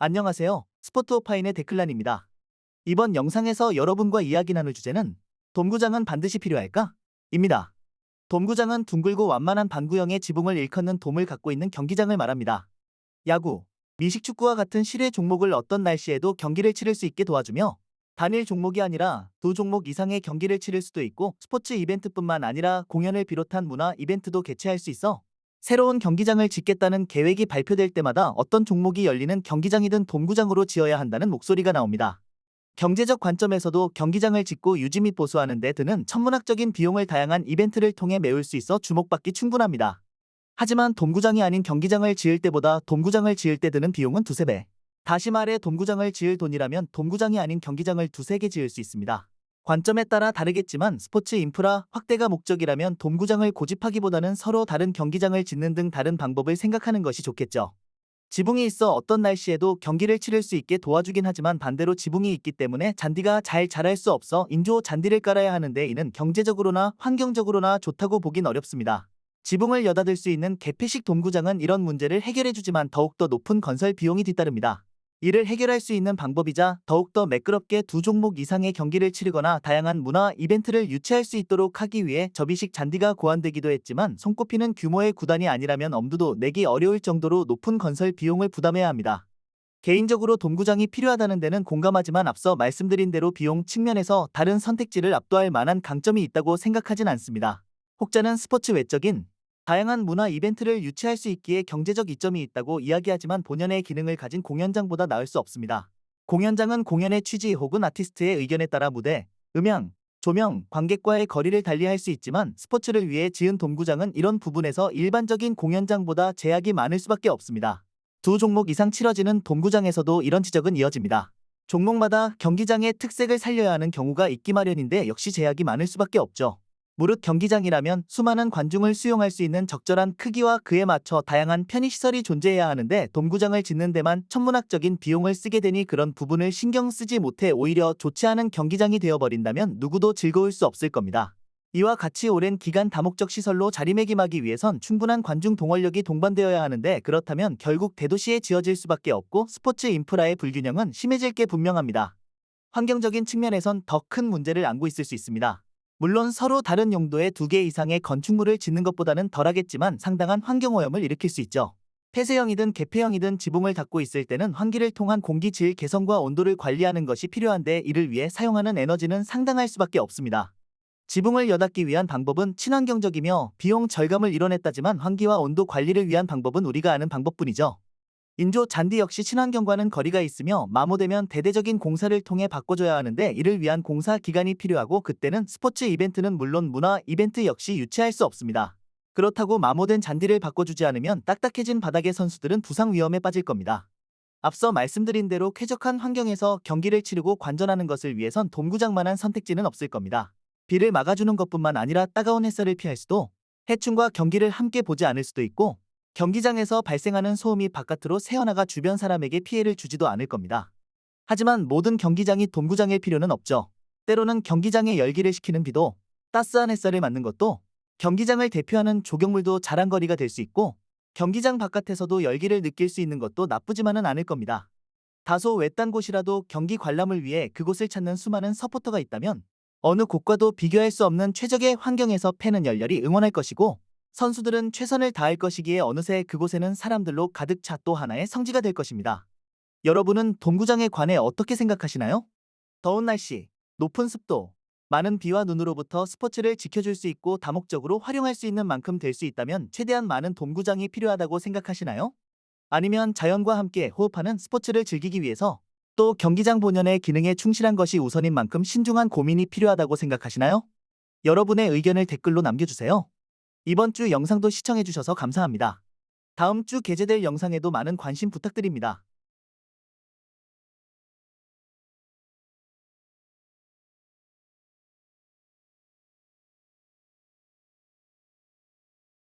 안녕하세요. 스포츠오파인의 데클란입니다. 이번 영상에서 여러분과 이야기 나눌 주제는 돔구장은 반드시 필요할까? 입니다. 돔구장은 둥글고 완만한 반구형의 지붕을 일컫는 돔을 갖고 있는 경기장을 말합니다. 야구, 미식축구와 같은 실외 종목을 어떤 날씨에도 경기를 치를 수 있게 도와주며 단일 종목이 아니라 두 종목 이상의 경기를 치를 수도 있고 스포츠 이벤트뿐만 아니라 공연을 비롯한 문화 이벤트도 개최할 수 있어 새로운 경기장을 짓겠다는 계획이 발표될 때마다 어떤 종목이 열리는 경기장이든 돔구장으로 지어야 한다는 목소리가 나옵니다. 경제적 관점에서도 경기장을 짓고 유지 및 보수하는 데 드는 천문학적인 비용을 다양한 이벤트를 통해 메울 수 있어 주목받기 충분합니다. 하지만 돔구장이 아닌 경기장을 지을 때보다 돔구장을 지을 때 드는 비용은 두세 배. 다시 말해 돔구장을 지을 돈이라면 돔구장이 아닌 경기장을 두세 개 지을 수 있습니다. 관점에 따라 다르겠지만 스포츠 인프라 확대가 목적이라면 돔구장을 고집하기보다는 서로 다른 경기장을 짓는 등 다른 방법을 생각하는 것이 좋겠죠. 지붕이 있어 어떤 날씨에도 경기를 치를 수 있게 도와주긴 하지만 반대로 지붕이 있기 때문에 잔디가 잘 자랄 수 없어 인조 잔디를 깔아야 하는데 이는 경제적으로나 환경적으로나 좋다고 보긴 어렵습니다. 지붕을 여닫을 수 있는 개폐식 돔구장은 이런 문제를 해결해주지만 더욱더 높은 건설 비용이 뒤따릅니다. 이를 해결할 수 있는 방법이자 더욱더 매끄럽게 두 종목 이상의 경기를 치르거나 다양한 문화 이벤트를 유치할 수 있도록 하기 위해 접이식 잔디가 고안되기도 했지만 손꼽히는 규모의 구단이 아니라면 엄두도 내기 어려울 정도로 높은 건설 비용을 부담해야 합니다. 개인적으로 돔구장이 필요하다는 데는 공감하지만 앞서 말씀드린 대로 비용 측면에서 다른 선택지를 압도할 만한 강점이 있다고 생각하진 않습니다. 혹자는 스포츠 외적인 다양한 문화 이벤트를 유치할 수 있기에 경제적 이점이 있다고 이야기하지만 본연의 기능을 가진 공연장보다 나을 수 없습니다. 공연장은 공연의 취지 혹은 아티스트의 의견에 따라 무대, 음향, 조명, 관객과의 거리를 달리할 수 있지만 스포츠를 위해 지은 돔구장은 이런 부분에서 일반적인 공연장보다 제약이 많을 수밖에 없습니다. 두 종목 이상 치러지는 돔구장에서도 이런 지적은 이어집니다. 종목마다 경기장의 특색을 살려야 하는 경우가 있기 마련인데 역시 제약이 많을 수밖에 없죠. 무릇 경기장이라면 수많은 관중을 수용할 수 있는 적절한 크기와 그에 맞춰 다양한 편의시설이 존재해야 하는데 돔구장을 짓는 데만 천문학적인 비용을 쓰게 되니 그런 부분을 신경 쓰지 못해 오히려 좋지 않은 경기장이 되어버린다면 누구도 즐거울 수 없을 겁니다. 이와 같이 오랜 기간 다목적 시설로 자리매김하기 위해선 충분한 관중 동원력이 동반되어야 하는데 그렇다면 결국 대도시에 지어질 수밖에 없고 스포츠 인프라의 불균형은 심해질 게 분명합니다. 환경적인 측면에선 더 큰 문제를 안고 있을 수 있습니다. 물론 서로 다른 용도의 두 개 이상의 건축물을 짓는 것보다는 덜하겠지만 상당한 환경오염을 일으킬 수 있죠. 폐쇄형이든 개폐형이든 지붕을 닫고 있을 때는 환기를 통한 공기질 개선과 온도를 관리하는 것이 필요한데 이를 위해 사용하는 에너지는 상당할 수밖에 없습니다. 지붕을 여닫기 위한 방법은 친환경적이며 비용 절감을 이뤄냈다지만 환기와 온도 관리를 위한 방법은 우리가 아는 방법뿐이죠. 인조 잔디 역시 친환경과는 거리가 있으며 마모되면 대대적인 공사를 통해 바꿔줘야 하는데 이를 위한 공사 기간이 필요하고 그때는 스포츠 이벤트는 물론 문화 이벤트 역시 유치할 수 없습니다. 그렇다고 마모된 잔디를 바꿔주지 않으면 딱딱해진 바닥의 선수들은 부상 위험에 빠질 겁니다. 앞서 말씀드린 대로 쾌적한 환경에서 경기를 치르고 관전하는 것을 위해선 돔구장만한 선택지는 없을 겁니다. 비를 막아주는 것뿐만 아니라 따가운 햇살을 피할 수도 해충과 경기를 함께 보지 않을 수도 있고 경기장에서 발생하는 소음이 바깥으로 새어나가 주변 사람에게 피해를 주지도 않을 겁니다. 하지만 모든 경기장이 돔구장일 필요는 없죠. 때로는 경기장에 열기를 식히는 비도 따스한 햇살을 맞는 것도 경기장을 대표하는 조경물도 자랑거리가 될 수 있고 경기장 바깥에서도 열기를 느낄 수 있는 것도 나쁘지만은 않을 겁니다. 다소 외딴 곳이라도 경기 관람을 위해 그곳을 찾는 수많은 서포터가 있다면 어느 곳과도 비교할 수 없는 최적의 환경에서 팬은 열렬히 응원할 것이고 선수들은 최선을 다할 것이기에 어느새 그곳에는 사람들로 가득 차 또 하나의 성지가 될 것입니다. 여러분은 돔구장에 관해 어떻게 생각하시나요? 더운 날씨, 높은 습도, 많은 비와 눈으로부터 스포츠를 지켜줄 수 있고 다목적으로 활용할 수 있는 만큼 될 수 있다면 최대한 많은 돔구장이 필요하다고 생각하시나요? 아니면 자연과 함께 호흡하는 스포츠를 즐기기 위해서 또 경기장 본연의 기능에 충실한 것이 우선인 만큼 신중한 고민이 필요하다고 생각하시나요? 여러분의 의견을 댓글로 남겨주세요. 이번 주 영상도 시청해주셔서 감사합니다. 다음 주 게재될 영상에도 많은 관심 부탁드립니다.